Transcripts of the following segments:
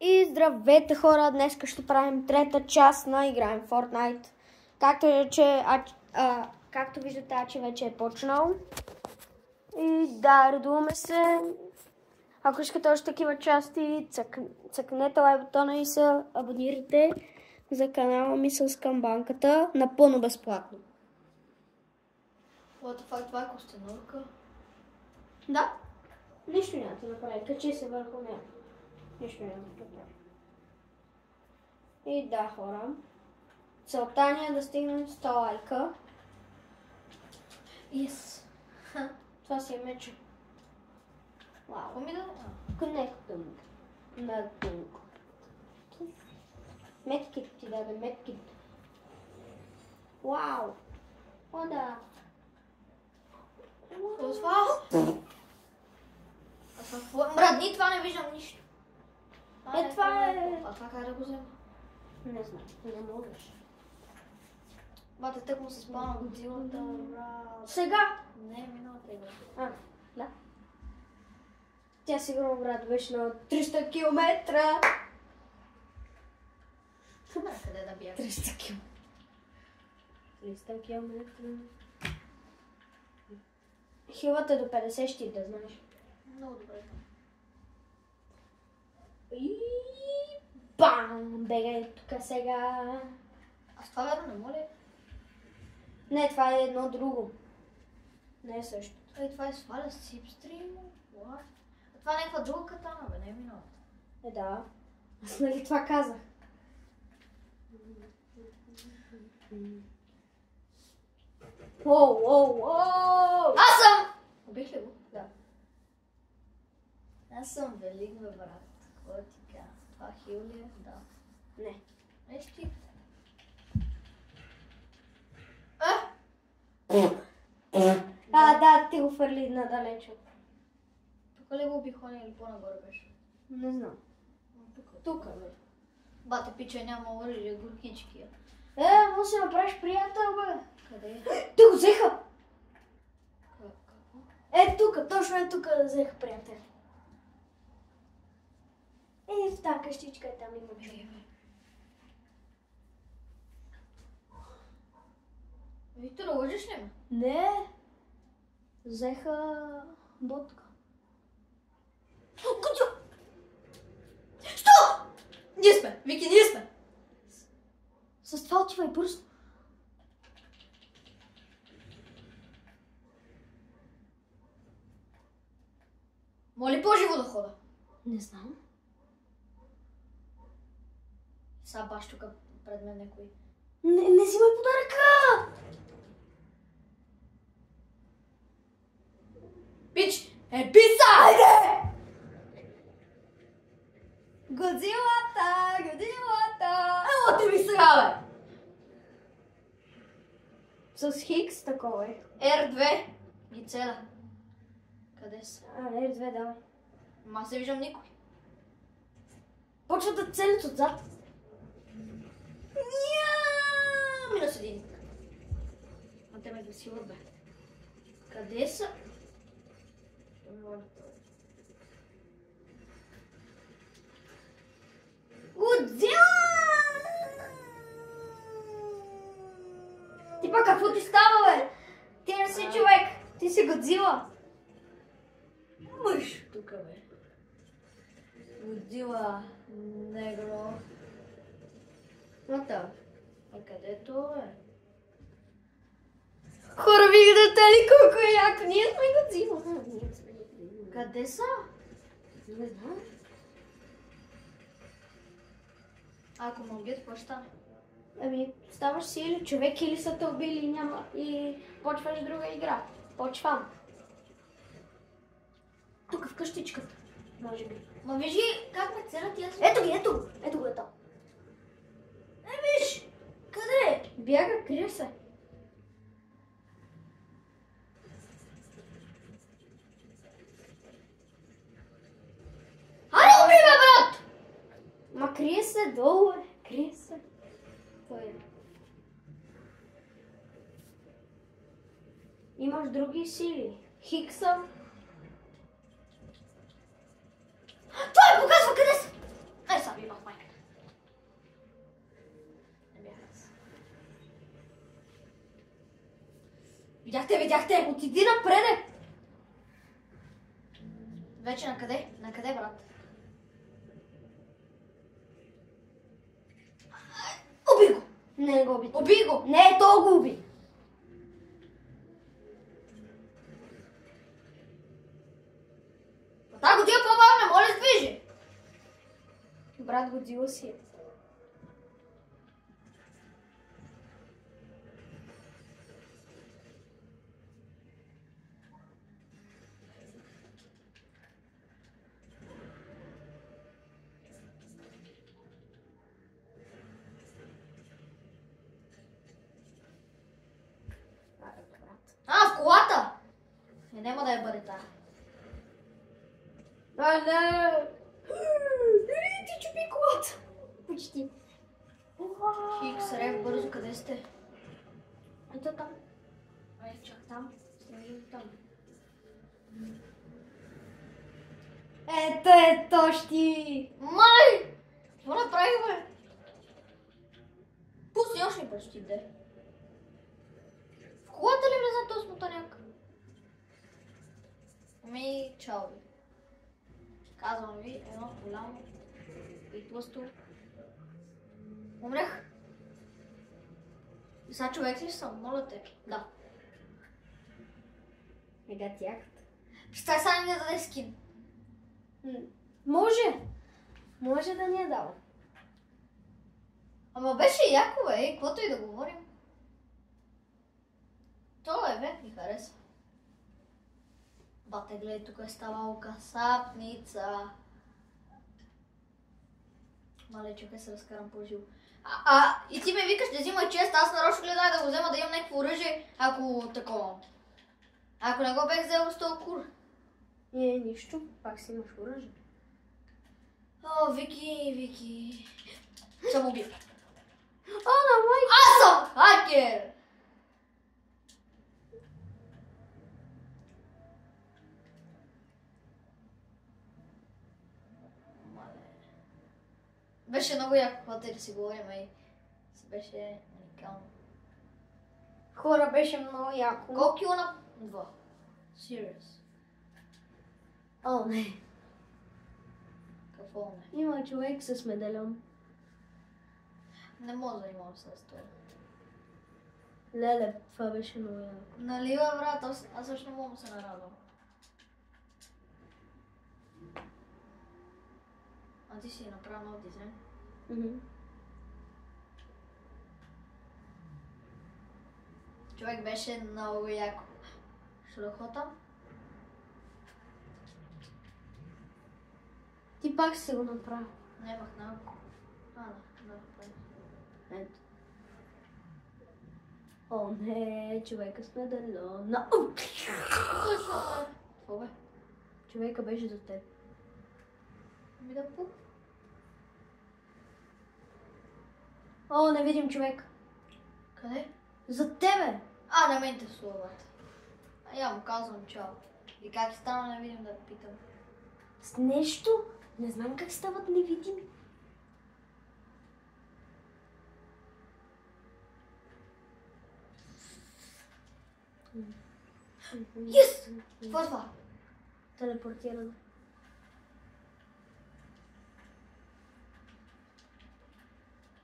И здравейте хора, днес ще правим трета част на играем Fortnite. Както виждате, Ачи вече е почнал. И да, редуваме се. Ако искате още такива части, цъкнете лайк бутона и се абонирайте за канала ми с камбанката напълно безплатно. What the fuck, това е костенурка? Да, нищо няма да направи, качи се върху нея. Нищо няма да направи. И да, хора, целта ни е да стигнем 100 лайка. Yes. Това си е меча. Вау, ми да... Connectum. Медкит ти даде, медкит. Вау! О, да! Какво е това? Мръдни, това не виждам нищо. Това е... А това как да го взема? Не знам, не можеш. Бате, тък му се спална Годзилата, брат. Сега! Не, миналата игра. Да. Тя сигурно, брат, беше на 300 километра. Къде да бяга? 300 километра. 300 километра. Хилата е до 50 ще да знаеш. Много добре. И бам! Бегай тук сега. А с това верно не моля? Не, това е едно друго. Не е също. Това е сваля сипстрим. What? А това е някаква друга катана, бе, не е миналата. Да. Аз нали това казах? Воу! Аз съм! Убих ли го? Да. Аз съм велик, бе, брат. Какво ти кажа? Това хил ли е? Да. Не. Еш ти. Да, ти го фърли надалече. Тук ли го убих он или по-нагоре беше? Не знам. Тук, бе. Бате, пича, няма оръжие, горкички. Може да направиш приятел, бе. Къде е? Те го взеха! Какво? Тук, точно е тук да взеха приятел. В тази къщичка е там има човек. Виктор, лъжиш ли ме? Не. Взеха ботка. Кутю! Що? Ние сме! Вики, ние сме! С това отивай бързо. Моли по-живо да хода. Не знам. Са баш тук пред мен някой. Не взимай подаръка! Пич! Писа! Айде! Годзилата! Ела ти ми сега, бе! С Хикс такова е. R2 ги целя. Къде са? R2 давай. Ма аз не виждам никой. Почва да целят отзад. Минус един. А те ме засилат, бе. Къде са? Годзила! Ти пак какво ти става, бе? Ти не си човек. Ти си Годзила. Мъж тук, бе. Годзила, негро. Ната. А къде е то, бе? Хора, виждате ли колко е яко? Ние сме Годзила. Къде са? Не знам. Ако ме убият, какво ще стане? Ставаш си или човек, или са те убили и няма. И почваш друга игра. Почвам. Тук в къщичката. Може би. Ма вижи как ме целят и аз... Ето го е там. Виж! Къде? Бяга, крие се. Айде убий ме, брат! Ма крие се долу, крие се. Той е. Имаш други сили. Хикса. Той показва къде са! Ай са! Видяхте! Отиди напреде! Вече накъде? Накъде, брат? Уби го! Не го уби. Уби го! Не, то го уби. Та година по-бавно, не моля движи! Брат, Годзила си е. В колата! Няма да я бъде тая. Не! Ти чупи колата. Почти. Хикс, рев, бързо, къде сте? Ето там. Ай, чак там. Сложим там. Ето, щи! Малей! Какво направихме? Пусти още ми почти де. В колата ли влеза този мотаняк? Ами, чао ви. Казвам ви едно голямо и тлъсто. Умрях. И сега човек ли съм? Моля те. Да. Ега тях. Ще сега не даде скин. Може. Може да ни е дал. Ама беше яко, бе, каквото и да говорим. То евент ми хареса. Бате, гледай, тук е ставало касапница. Мале, чакай се разкарам по-живо. И ти ме викаш да взима чест, аз нарочно гледай да го взема да имам някакво оръжие, ако такова. Ако не го бех взел с този кур. Нищо, пак си имаш оръжие. О, Вики. Съм убил. На майка! Аз съм хакер! Беше много яко, когато да си говорим и беше уникално. Хора, беше много яко. Колко кила на 2? Serious. Не. Какво не? Има човек с медальон. Не мога да имам с това. Леле, това беше много яко. Нали, бе, брат, аз също не мога да се нарадвам. А ти си направил нов дизайн? Човек беше много яко. Ще да хотам? Ти пак си го направил. Нямах навък. Да, Ето. Не, човека с медальон. Какво бе? Човека беше за теб. Ми да пук. Не видим човек. Къде? За тебе! Не ме интересуват. Я му казвам чао. И как е станал не видим да питам. С нещо? Не знам как стават невидими. Yes! Какво е това? Телепортиране.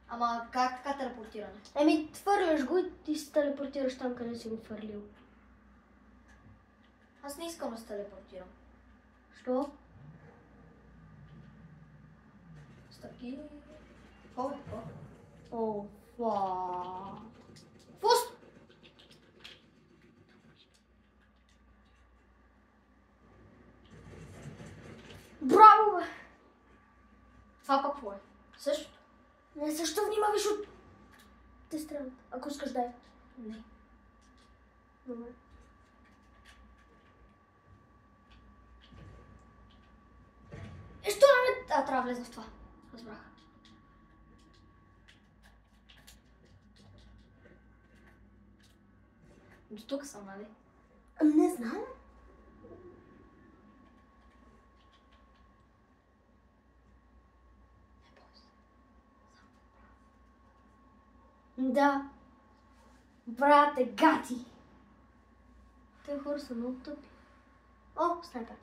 Ама как така телепортиране? Твърляш го и ти се телепортираш там, къде си го фърлил. Аз не искам да се телепортирам. Що? Стъпки. Какво бе? Фуст! Браво, бе! Това пък какво е? Същото? Не, защо внимаваш от те страната? Ако искаш дай. Не. Добре. Що не ме... Трябва да влезна в това. Разбрах. До тук съм, нали? Не знам. Да. Брате, гати. Те хора са много тъпи. О, снайпер.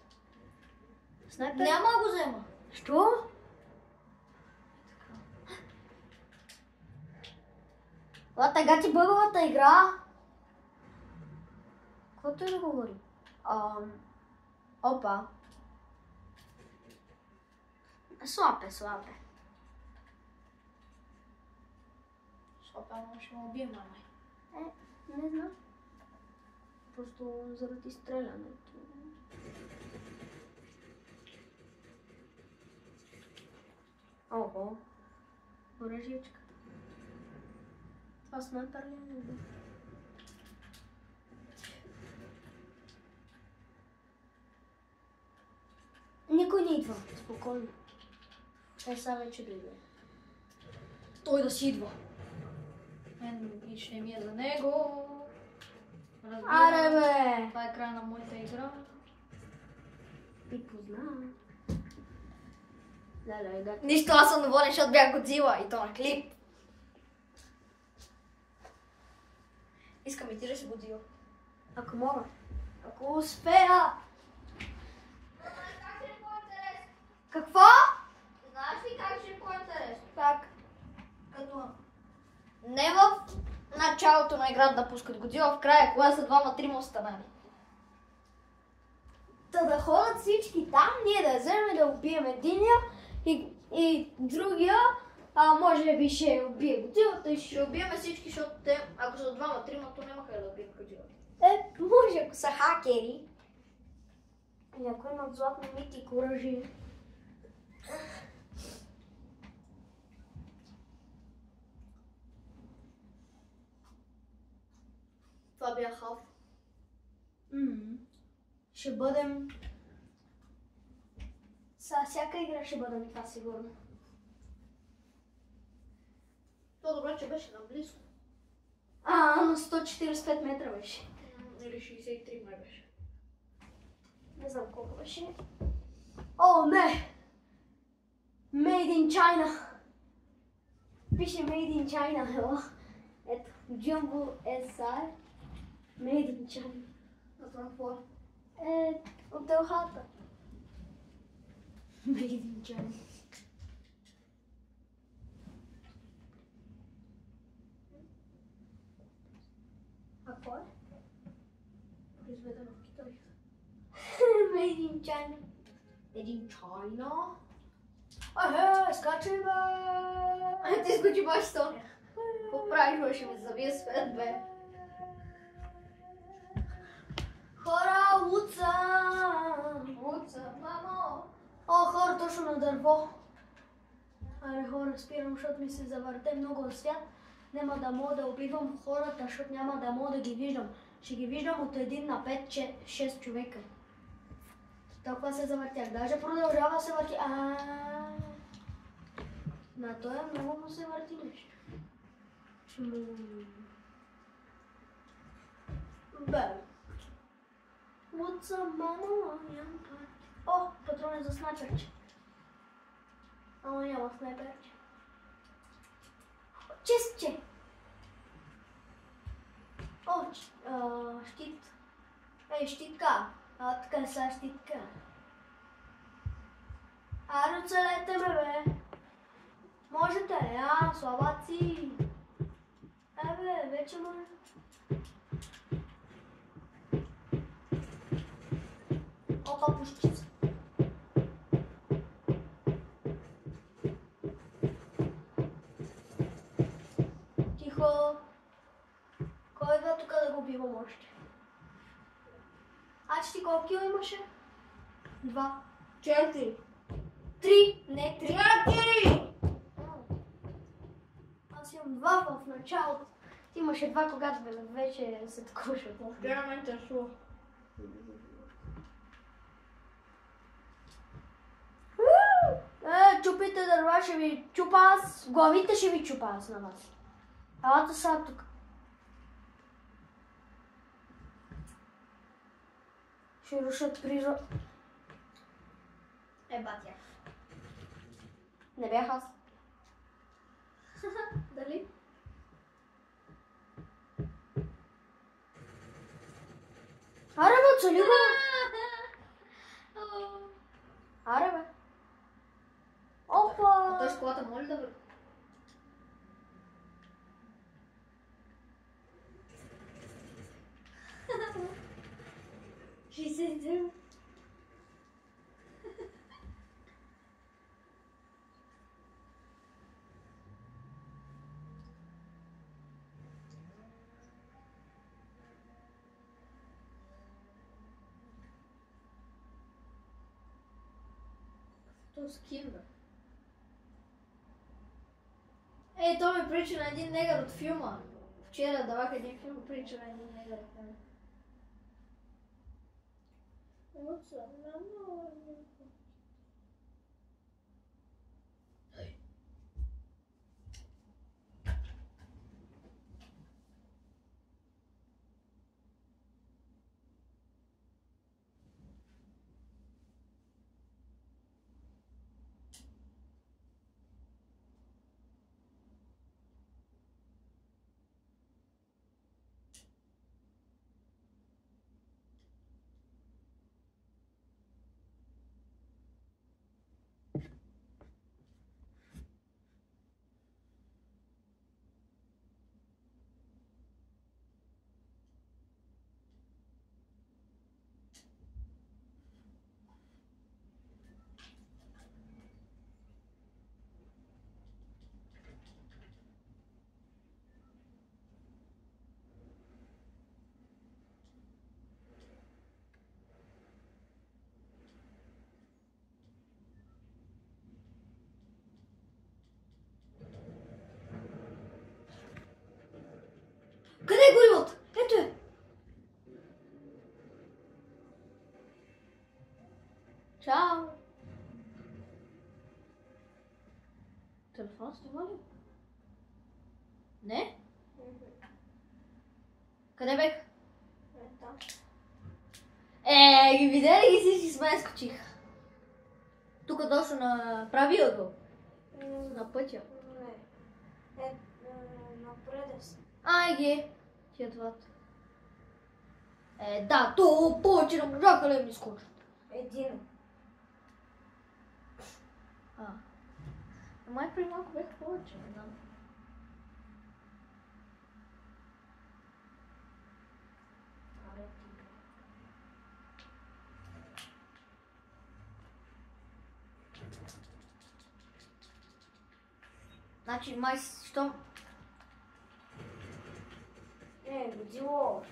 Снайпер? Няма да го взема. Що? А тега ти бъговата игра. Какво той да говори? Опа. Слаб е. Слабо, ама ще му убием, май. Не знам. Просто заради стрелянето. Ого. Оръжиечка. Това снайпер ли не знам. Никой не идва. Спокойно. Сега вече дойде. Той да си идва. Мен ще ми е за него. Аре бе! Това е край на моята игра. И познавам. Да. Нищо, аз съм доволен, защото бях Годзила и то на клип. Искам и ти да си Годзила. Ако мога. Ако успея. Какво? Знаеш ли как ще е по-интересно? Как? Като не в началото на играта да пускат Годзила, в края, кога са двама-трима останали. Та да ходят всички там, ние да вземем да убием единия и другия, може би ще убие Годзилата и Ще убиеме всички, защото те, ако са двама-трима, то нямаха да убият Годзила. може ако са хакери. И ако имат златни мити оръжие. Това бях халф. Ще бъдем... Всяка игра ще бъдем това сигурно. То добре, че беше наблизо. На 145 метра беше. Или 63 май беше. Не знам колко беше. О, не! Made in China. Пише Made in China, ела. Ето, Jumbo SR. Made in China. А това какво От телхата. Made in China. А какво е? произведено в Китай? Made in China. Made in China? Скачай бе! Ти скочи баш Соня. Какво правиш, бе? Ще ме забие свет, бе. Хора, луца! Луца, мамо! О, хора, точно на дърво. Аре, хора, спирам, защото ми се завърте много свят. Няма да мога да убивам хората, защото няма да мога да ги виждам. Ще ги виждам от 1 на 5-6 човека. Толкова се завъртях. Даже продължава да се върти. На той много му се върти нещо. Бе. What's up, mama? О, патрони за снайперче. Ама няма снайперче. Чистче! О, щит. Щитка. Така са щитка. Аре, оцелете ме, бе. Можете, слабаци. Бе, вече може. Опа, пушчица. Тихо. Кой идва тук да го убивам още? Ти колко кила имаше? 2. 4. 3. Не, 3. 4! Аз имам 2 в началото. Ти имаше 2, когато вече се ткоша. Тя ме интересува. Чупите дърва, ще ви чупа аз. Главите ще ви чупа аз на вас. Елата са тук. Ще рушат природа. Батя. Не бях аз. Дали? Аре, бе, цели го! Аре, бе! Опа! Той с колата моли да върви. Шестдесет. То с ким, бе? Ей, то ми прилича на един негър от филма. Вчера давах един филм, прилича на един негър от филма. Къде го имат? Ето е! Чао! Телефон снима ли? Не? Къде бех? Ги видя ли ги всички с мен скочих? Тук точно на правия ъгъл. На пътя. Не. Напреде се. Ай ги! Тия двата. Да, то повече не можаха ли ми скочат? Един. Май при малко бех повече, не знам. Значи май що... Годило.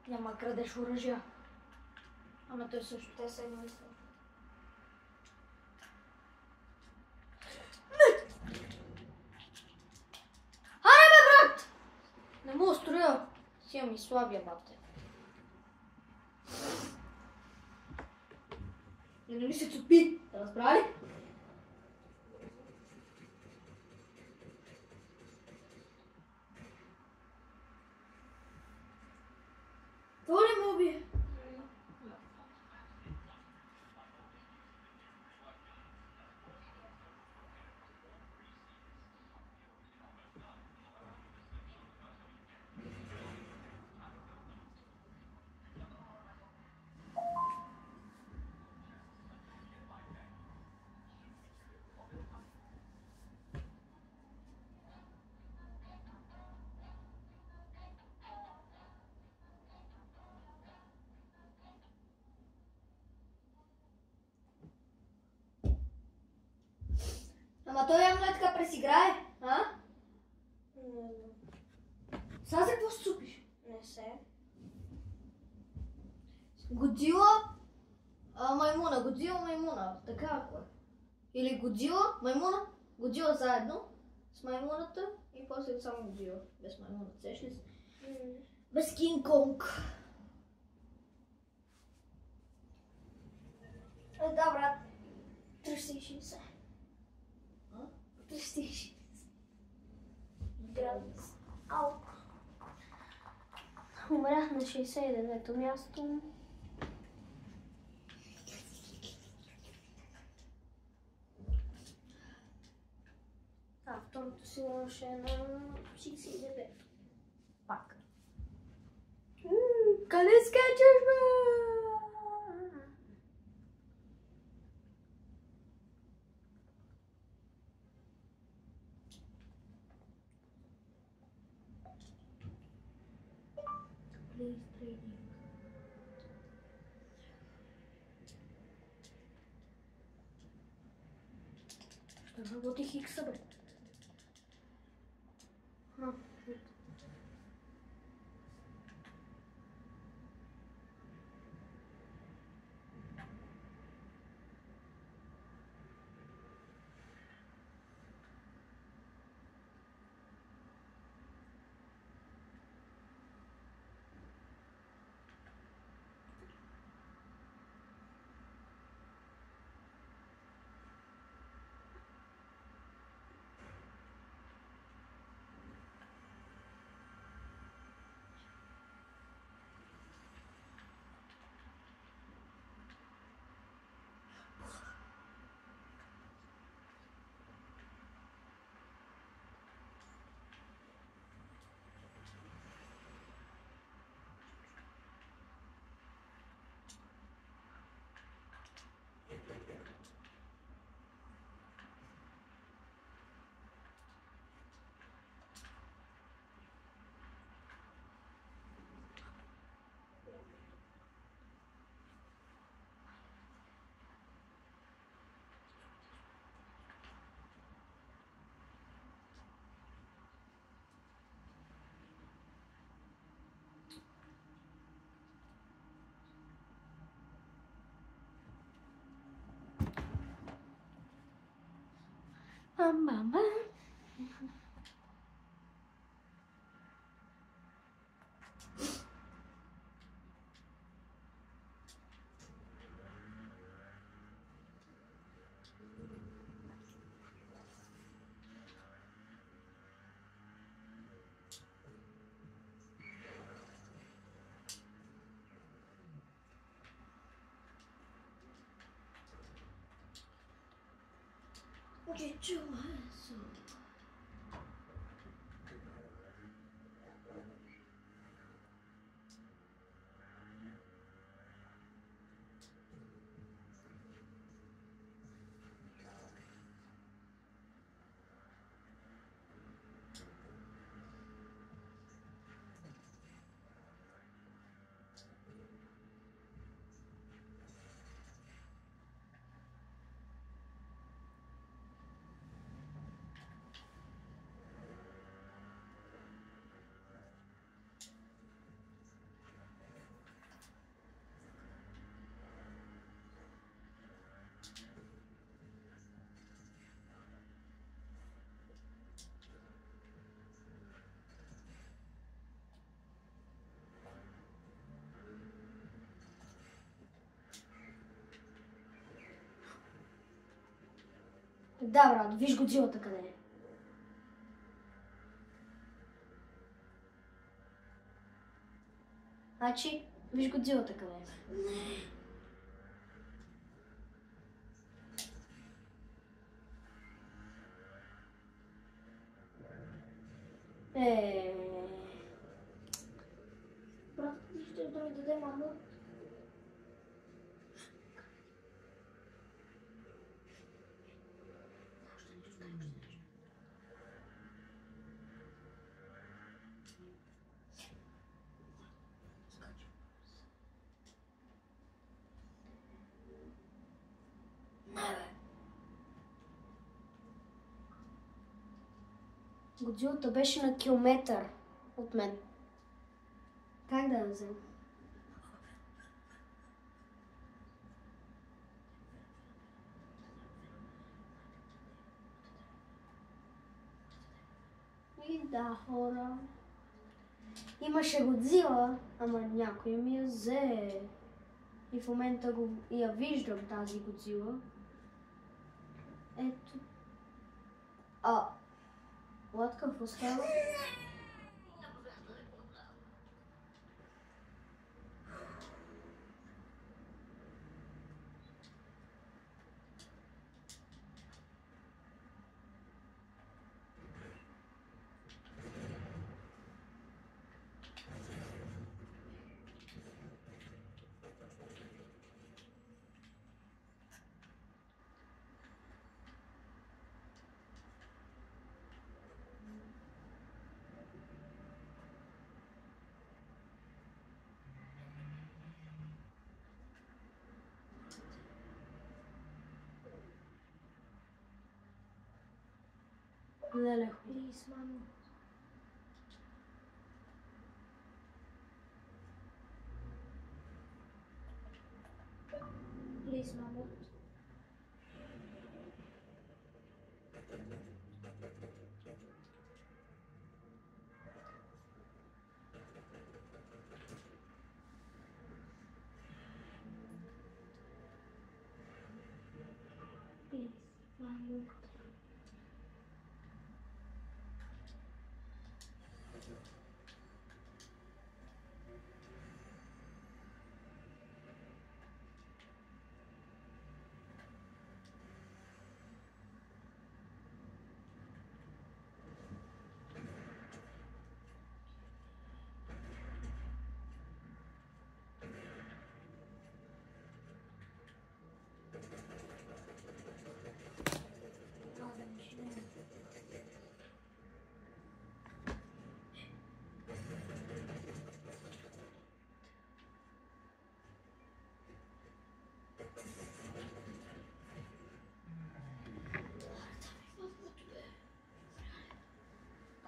Няма крадеш оръжия. Ама той също. Те са мисля. Аре бе, брат! Не мога строя. Си имам и слабия бате. И нали се цупи? Разбрали? Това ли ме уби? Ама той явно е така пресиграе, а? Не знам. Сега за какво се цупиш? Не се. Годзила, маймуна, Годзила, маймуна, така ако е. Или Годзила, маймуна, Годзила заедно с маймуната и после само Годзила, без маймуната, сеш ли се? Без Кинг Конг. Да, брат. 360. 360 градуса. Ау. Умрях на 69-то място. Второто силаше на 69. Пак. Къде скачаш, бе? Please trading. Ще работи хикса, бе. Мама. Да, брат, виж Годзилата къде е. Значи, виж Годзилата къде е. Брат, ще да ми даде мама. Годзилата беше на километър от мен. Как да я взема? И да, хора. Имаше Годзила, ама някой ми я взе. И в момента я виждам тази Годзила. Ето. What какво става? Lele. Please, mamu. Please, mamu. Please, mamu.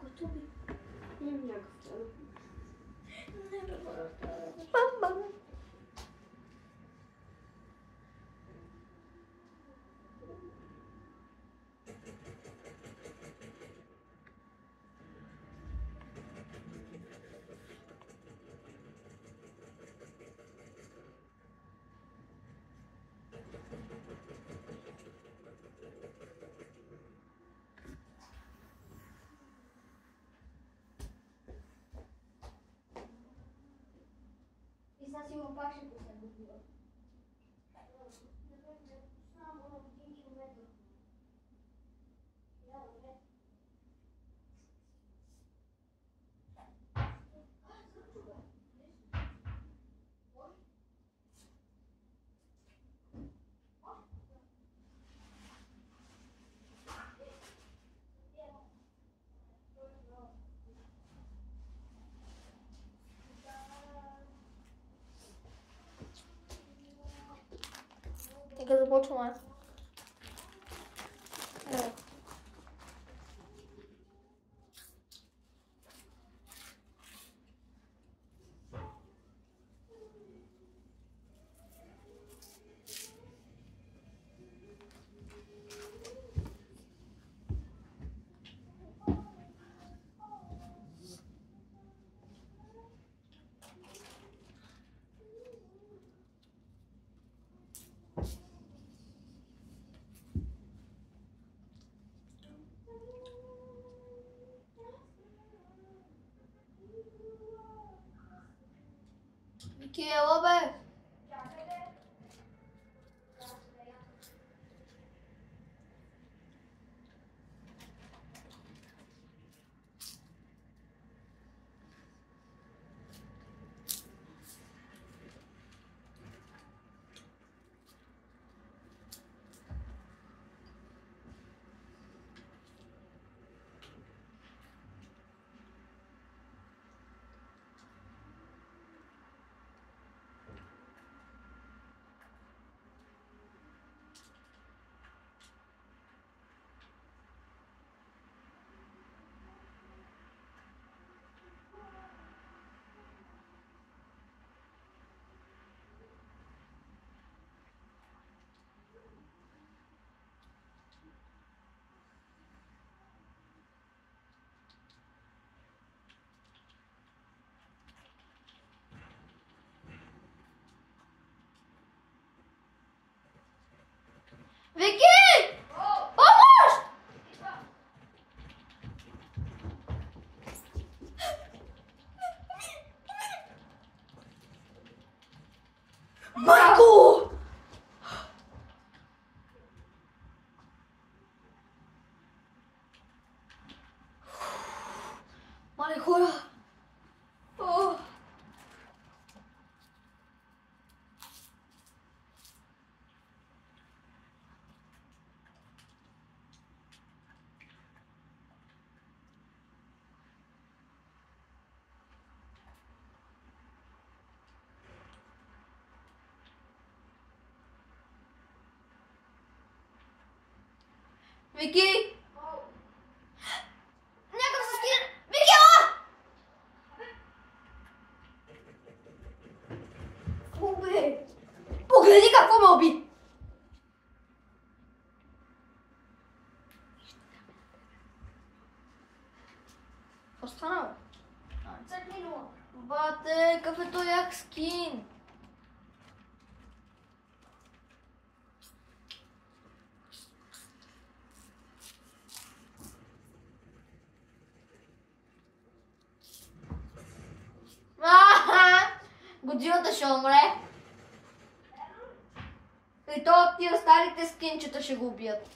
Gotowi. Jak wczoraj. Не бе, Mama. И сега сигурно пак ще последва бива. Така започваме. Вики, ела бе! Вики! Помощ! Майко! Мале хора! О! Вики! Ako me ubi? Останал. Църкнило. Бате, какъв е този як скин? Годзилата ще умре. И то тия старите скинчета ще го убият.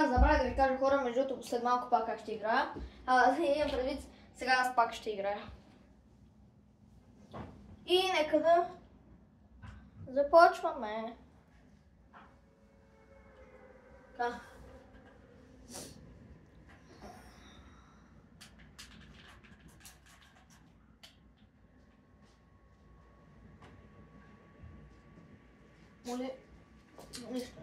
Забравя да ви кажа хора, между другото след малко пак как ще играя. Имам предвид, сега аз пак ще играя. И нека да започваме. Така. Моля, нищо.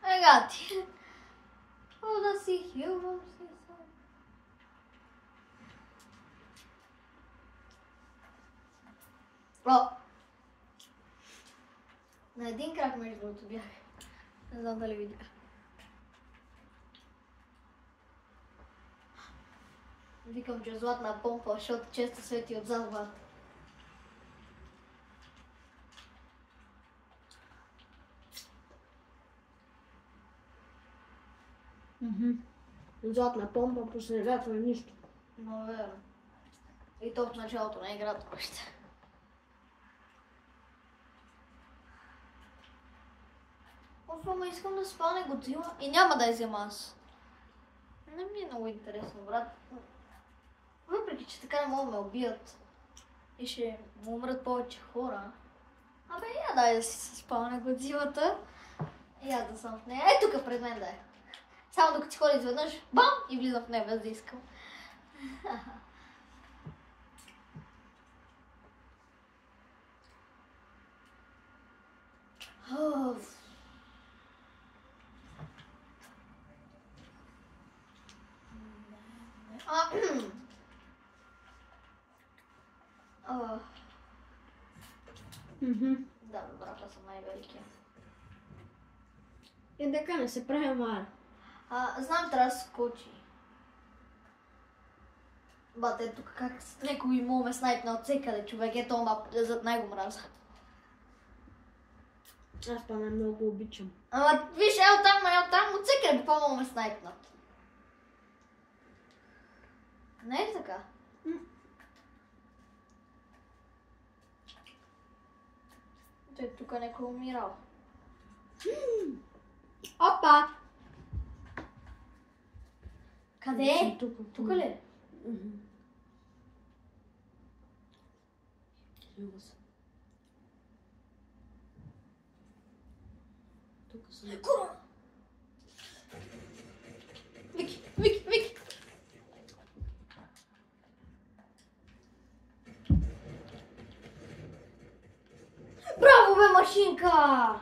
I got it. Oh, let's see you. О! На един крак между другото бях. Не знам дали видях. Викам, че златна помпа, защото често свети отзад злат. Златна помпа по средата на нищо. Но верно. И то в началото на играта още. Ама искам да спане Годзила и няма да я взема аз. Не ми е много интересно, брат. Въпреки, че така не могат да ме убият и ще му умрат повече хора. Абе, я дай да си се спалня Годзилата. И аз да съм в нея. Е, тук пред мен да е. Само докато си ходи изведнъж, бам! И влизам в нея без да искам. Да, брата съм най-великия. И така не се прави мара. Знам, трябва да скочи. Бате, тук как някой му ме снайпна от всекъде, човек, ето ма зад него мраза. Аз па не много обичам. Ама виж, ел там, от всекъде би по-много ме снайпнат. Не е така? Той тук някой умирал. Опа! Къде е? Тук ли е? Тук съм. Кура! Вики! Браво, бе, машинка!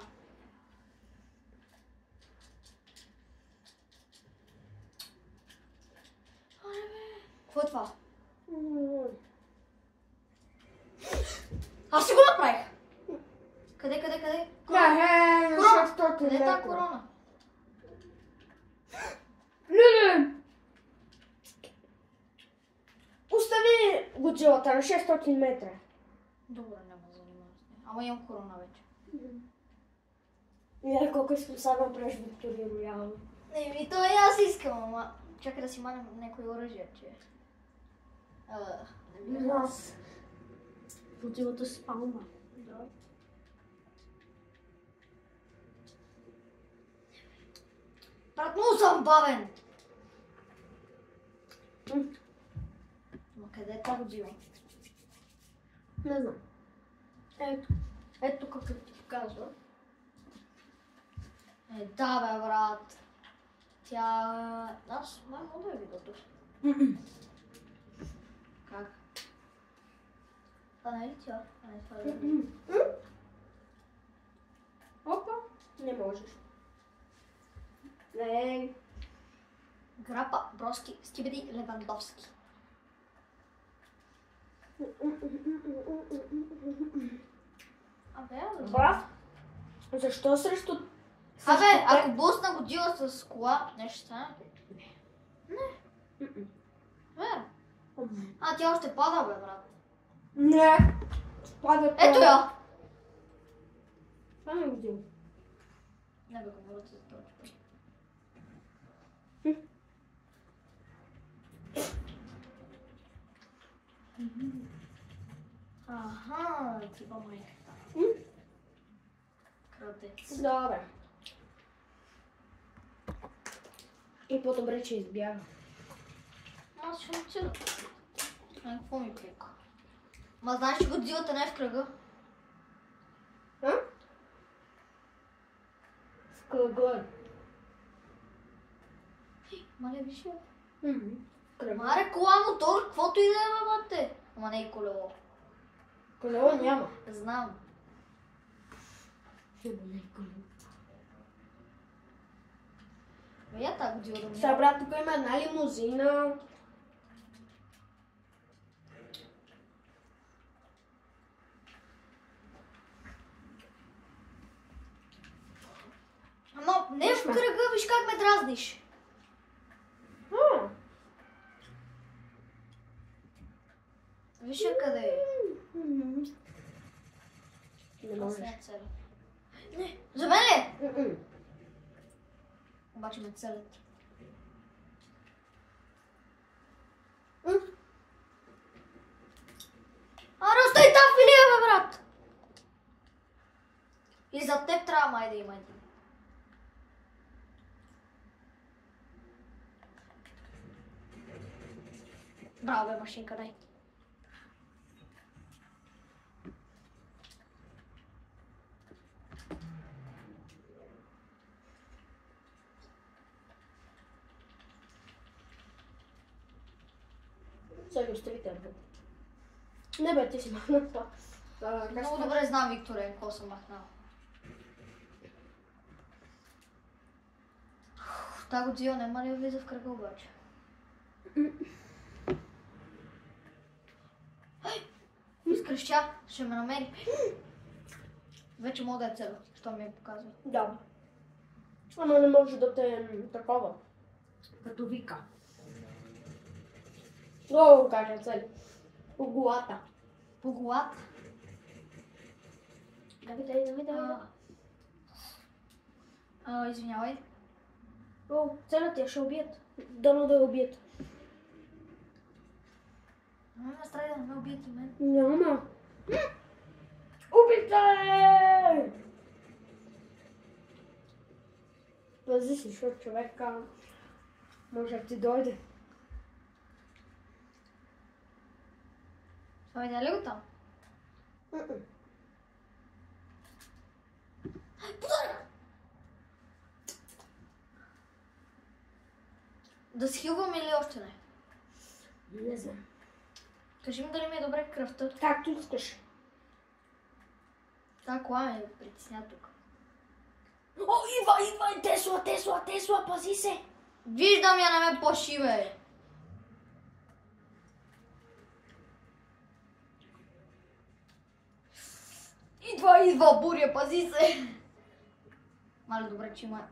Какво е това? Аз си го направих. Къде? Корона! 600 Къде е тази метра. корона? Леле! Остави Годзилата на 600 метра. Добре, няма да занимавам с нея. Ама имам корона вече. Я колко искам сега да правиш Виктория Роял. Не, то и аз искам, ама... Чакай да си манем някои оръжия, че... Аз. Годзилата спалма. Да. Брат, много съм бавен! Ма къде е тази Годзила? Не знам. Ето как ти показва. Да бе, брат. Тя... Аз мога да я видя тук. Как? Това не е ли тя? Не, това е ли? Опа, не можеш. Не. Грапа, Броски, Скибиди, Левандовски. Абе, Брат, защо срещу... Абе, ако бусна Годзила с кола, нещо ще стане? Не. Верно. А, тя още пада, бе, брат. Не. Пада Ето я! Това не Годзила. Не бе, говоря за точка. Аха, типа майката. Крадец. Добре. И по-добре, че избяга. Аз ще му цира. Какво ми пука? Ма знаеш, че Годзилата не е в кръга? А? В кръга. Мале, виж я. В кръга. Маре, кола, мотор, каквото и да е, бате. Ама не е колело. Колело няма. Знам. Хиба не е колело. Я тази Годзила да ми Сега, брат, тук има една лимузина. Ама не е в кръга, виж как ме дразниш. Виж я къде е. Не Аз можеш. не е цел. Не, за мен ли? Обаче ме целят. Аре, остай там, Филия, бе, брат! И за теб трябва май да има един. Браво, бе, машинка, дай. Сега остави теб. Не бе, ти си махна това. Много добре знам, Викторе, какво съм махнал. Та Годзила няма ли да влиза в кръга обаче? Изкръщя, ще ме намери. Вече мога да я целя, що ми я показва. Да. Ама не може да те такова. Като вика. Много кажа цели. По главата. По главата. Давай. Извинявай. О, целят я ще убият. Дано да я убият. Не ме страдай да не ме убият и мен. Няма. Убийте! Пази си, защото човека може да ти дойде. Това видя ли го там? Подарък! Да схилвам или още не? Не знам. Кажи ми дали ми е добре кръвта. Както искаш. Та кола ме притесня тук. О, идва! Тесла, пази се! Виждам я, не ме плаши, бе! Идва, буря, пази се! Мале, добре, че има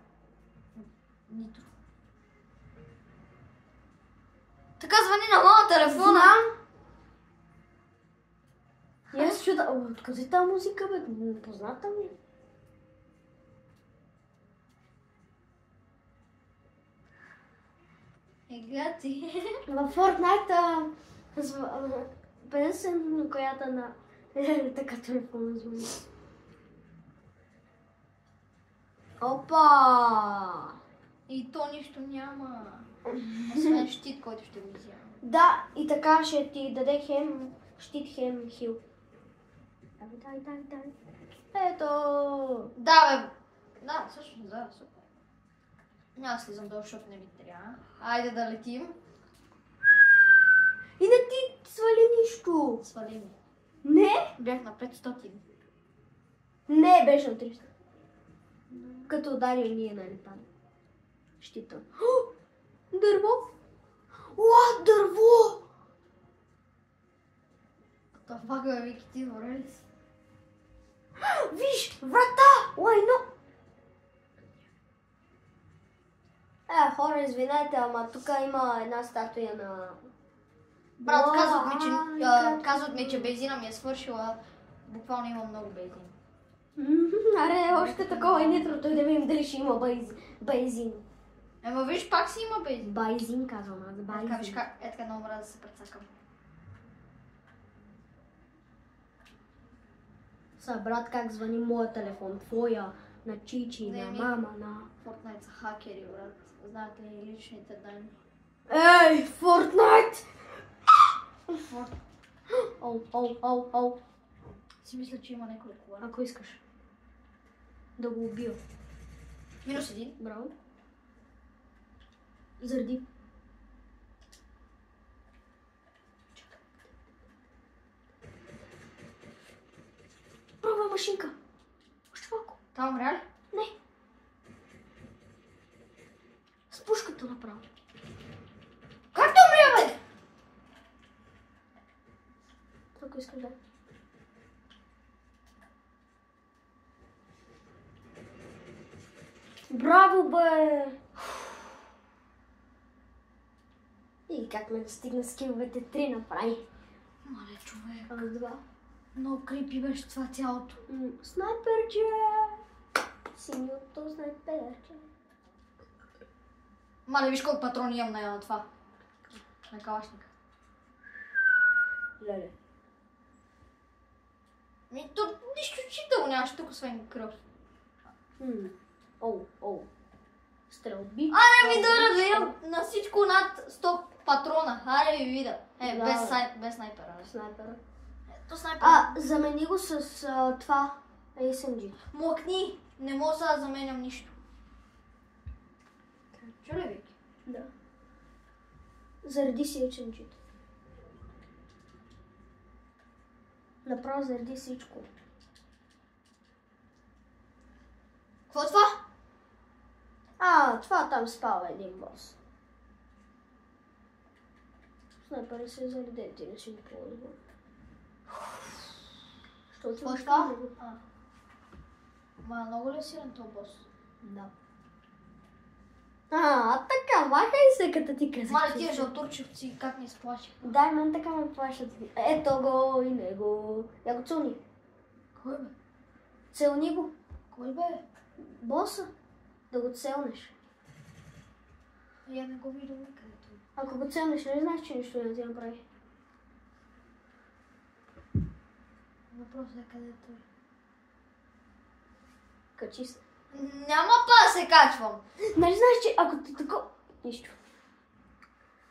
нитро. Така звъни на моя телефона. Знам. И аз чуда, откъде тази музика, бе? Позната ми. Гати. Във Fortnite песен, на която на така телефона звъни. Опа! И то нищо няма. Освен щит, който ще ми взема. Да, и така ще ти даде хем щит, хем хил. Дай. Ето! Да, бе. Да, всъщност, да, супер. Няма да слизам долу, защото не ми трябва. Айде да летим. И не ти свали нищо! Свали ми. Не? Бях на 500. Не, беше на 300. Като удари и ние налетаме. Щита. Дърво! Уа, дърво! Това бе, Вики, ти добре ли си? Виж, врата! Лайно! Хора, извинете, ама тук има една статуя на... Брат, Уа, казват ми, че бензина ми е свършила. Буквално имам много бензин. Аре, още такова и нитрото и да видим дали ще има бензин. Ема виж, пак си има бензин. Бензин, казвам аз, Виж бензин. как, така много мразя да се прецакам. Са, брат, как звъни моя телефон? Твоя, на Чичи, Не, на ми. мама, на... Fortnite са хакери, брат. Знаете ли личните данни? Ей, Fortnite! Форт... Оу. Си мисля, че има някой кола. Ако искаш да го убия. -1. Браво. Заради. Права машинка. Още малко. Там умря ли? Не. С пушката направо. Как да умря, бе? Ако искаш да. Браво, бе! И как ме достигна скиловете 3 направи. Мале, човек. Аз 2. Много крипи беше това цялото. Снайперче! Синьото снайперче. Мале, виж колко патрони имам на това. На калашника. Леле. То нищо читало нямаше тук, освен кръв. Оу. Стрелби. Аре ви да имам на всичко над 100 патрона. Аре ви вида. Да. Без снайпера. Снайпера. Ето снайпера. Замени го с това SMG. Млъкни. Не мога да заменям нищо. Чу ли, Вики? Да. Заради си SMG-то. Направо заради всичко. Какво е това? Това там спава един бос. Снайпера се заради, ти не си го ползвам. Що ти Какво е го това? ползвам? Ма много ли е силен този бос? Да. Така, махай се, като ти казах. Мале, тия жълтурчевци как ни сплашиха. Дай, мен така ме плашат. Ето го и него. Я го целни. Кой бе? Целни го. Кой бе? Боса. Да го целнеш. Я не го виждам никъдето. Ако го целнеш, не знаеш, че нищо не ти направи. Въпросът е къде е той. Качи се. Няма па да се качвам. Нали знаеш, че ако ти тако... Нищо.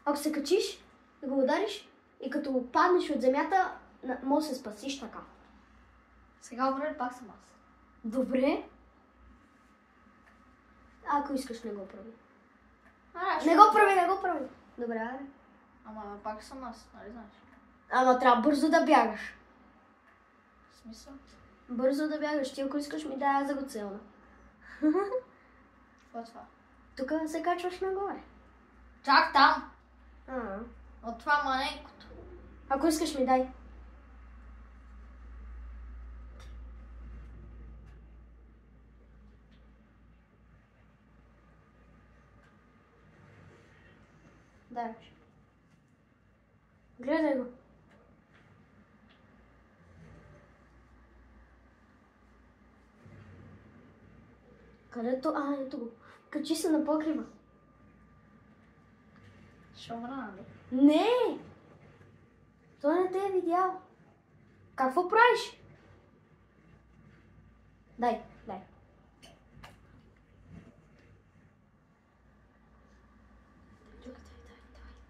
Ако се качиш, да го удариш и като паднеш от земята, може да се спасиш така. Сега умре пак съм аз. Добре. Ако искаш, не го прави. Не Не го прави. Добре, аре. Ама пак съм аз, нали знаеш? Ама трябва бързо да бягаш. В смисъл? Бързо да бягаш. Ти ако искаш ми дай аз да го целна. Какво е това? Тук се качваш нагоре. Чак там! А. От това маленькото. Ако искаш ми дай. даваш. Гледай го. Където? Ето го. Качи се на покрива. Ще умра, нали? Не! Той не те е видял. Какво правиш? Дай.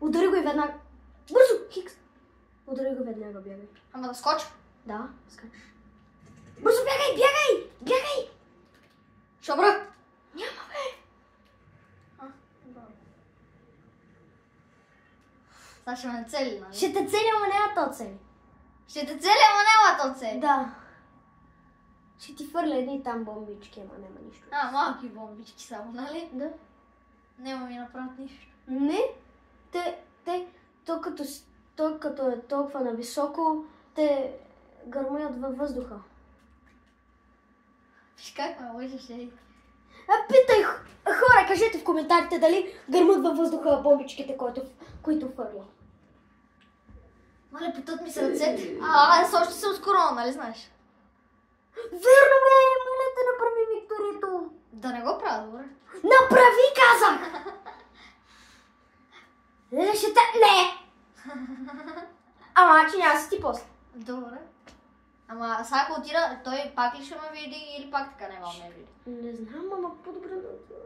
Удари го и веднага. Бързо, Хикс. Удари го веднага, бягай. Ама да скоча. Да, скачаш. Бързо, бягай! Ще умра. Няма, бе. Сега ще ме цели, нали? Ще те цели, ама няма то цели. Ще те цели, ама няма то цели. Да. Ще ти фърля едни там бомбички, ама няма нищо. Малки бомбички само, нали? Да. Няма ми направят нищо. Не. То като е толкова нависоко, те гърмят във въздуха. Виж как ме лъжеш, Питай хора, кажете в коментарите дали гърмат във въздуха бомбичките, които фърля. Мале, питат ми се ръцете. Аз още съм с корона, нали знаеш? Верно, бе! Моля те, направи Викторито! Да не го правя, добре. Направи, казах! Не! Ама, че няма си ти после. Добре. Ама сега ако отида, той пак ли ще ме види или пак така не ме види? Не знам, ама по-добре да отивай.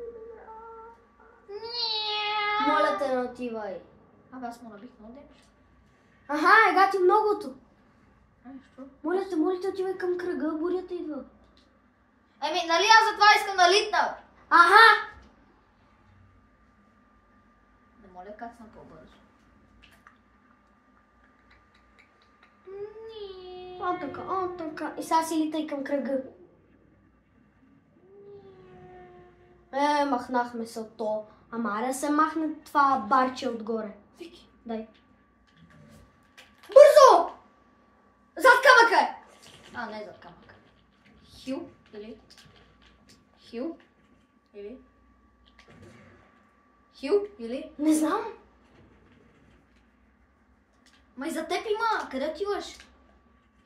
Моля те, не отивай. Аз му набих много ден. Гати многото. Що? Моля те, отивай към кръга, бурята идва. Нали аз затова искам да литна? Не моля, кацна по-бързо. Така. И сега си литай към кръга. Махнахме се от то. Ама аре се махне това барче отгоре. Вики. Дай. Бързо! Зад камъка е! Не зад камъка. Хил или? Хил или? Хил или? Не знам. Май за теб има! Къде отиваш?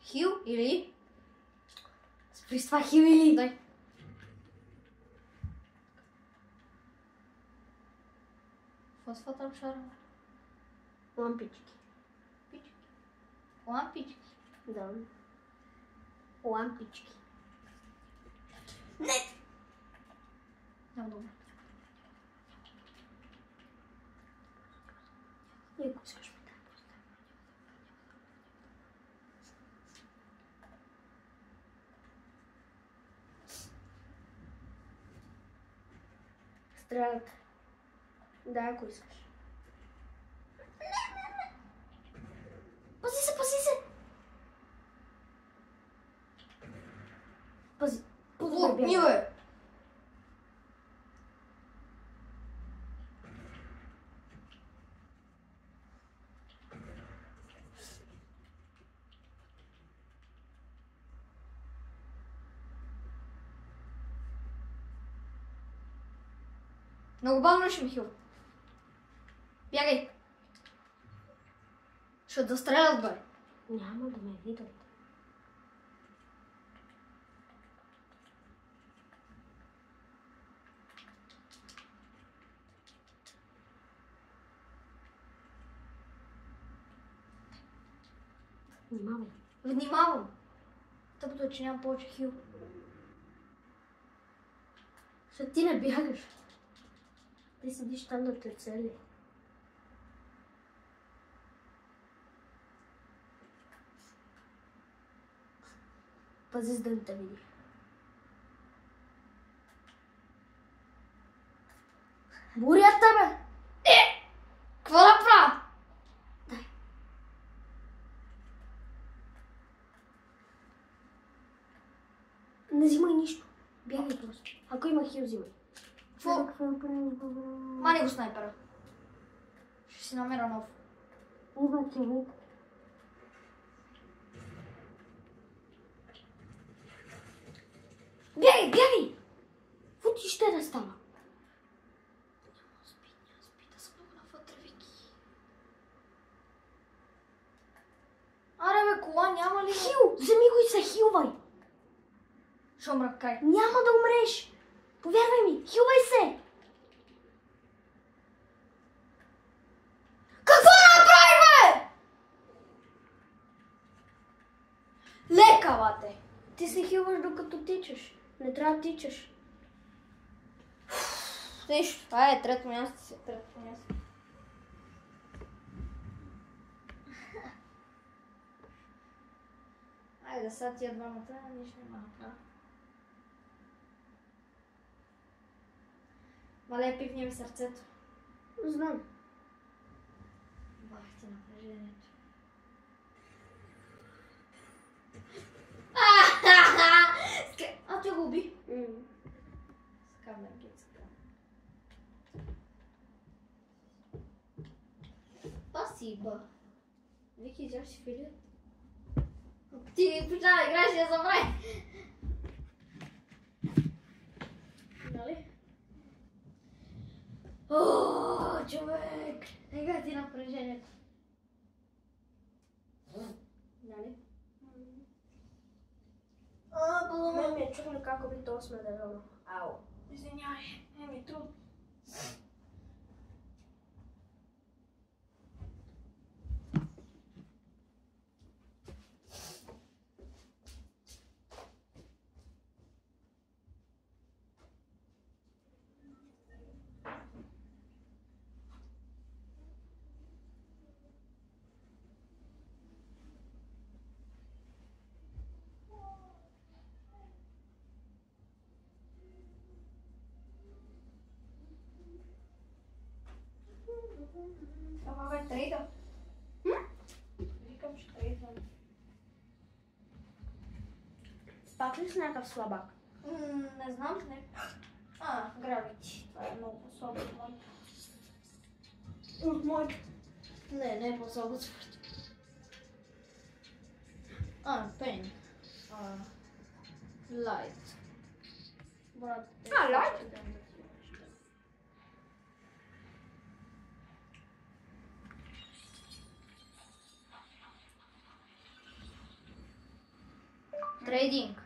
Хил или? Спри с това хил или? Дай. Какво там шарам? Лампички. Пички. Лампички. Да. Лампички. Не! Няма добре. И ако искаш ме дай. Стрелят. Да, ако искаш. Пази се! Пази. Миле! Много бавно ще ми хил. Бягай! Ще да стрелят, бе. Няма да ме видят. Внимавай. Внимавам. Тъпото е, че нямам повече хил. Защото ти не бягаш. Ти седиш там да те цели. Пази с да не те види. Бурята, бе! Какво да правя? Не взимай нищо. Бягай просто. Ако има хил, взимай. Какво? Мани го снайпера. Ще си намеря нов. Има хил. Бягай! Какво ти ще да става? Няма спи, да съм много навътре, Вики. умра, край. Няма да умреш! Повярвай ми, хилвай се! Какво направи, бе? Лека, бате. Ти се хилваш докато тичаш. Не трябва да тичаш. Нищо, това е трето място си, трето място. Айде, сега тия двамата, нищо няма да направя. Мале, пипни ми сърцето. Знам. Бах ти напрежението. А, той го уби. С камергицата. Спасибо. Вики, взяш си филият? Ти почна да играеш и я забрави. Нали? О, човек! Ега ти напрежението. Нали? Мен ми е чудно како би то сме държано. Ау. Извинявай, ми е трудно. Това бе трейда. Викам, че трейда. Пак ли си някакъв слабак? Не знам, не. Гравити. Това е много слабо от моето. От моето. Не е по-слабо от твоето. Пен. Лайт. Брат. Лайт? Трейдинг.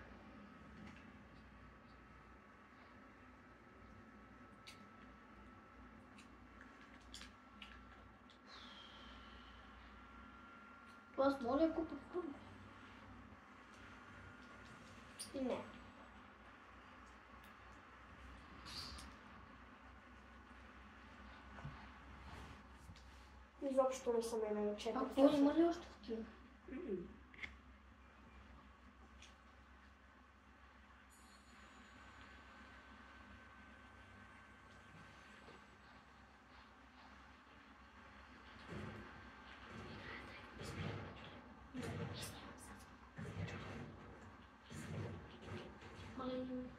Аз моля купа хрум. Не. Изобщо не съм имала чета. А какво има ли още такива?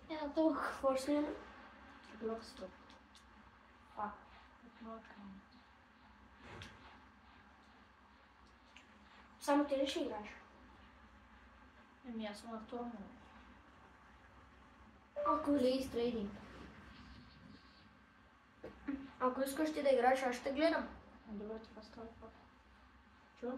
Ето толкова. Какво ще снимаме? Блокстоп. Само ти ли ще играеш? Аз съм на второ му. Плейс трейдинг. Ако искаш ти да играеш, аз ще гледам. Добре, това става пак. Чува?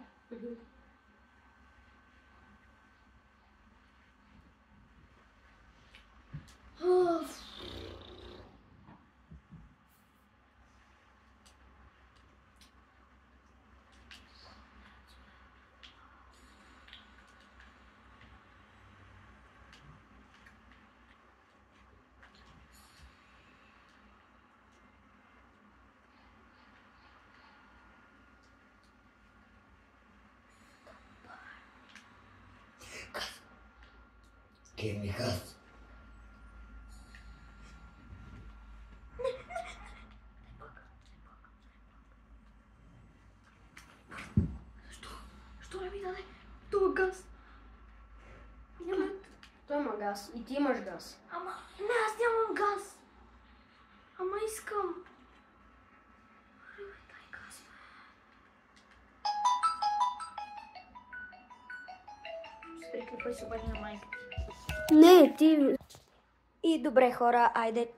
Give me gaz. Що не ми даде? Това газ. Няма. Той има газ и ти имаш газ. Ама, не, аз нямам газ. Ама искам. Дай газ, бе. Приклепай се обади на майка. Не, ти... И добре хора, айде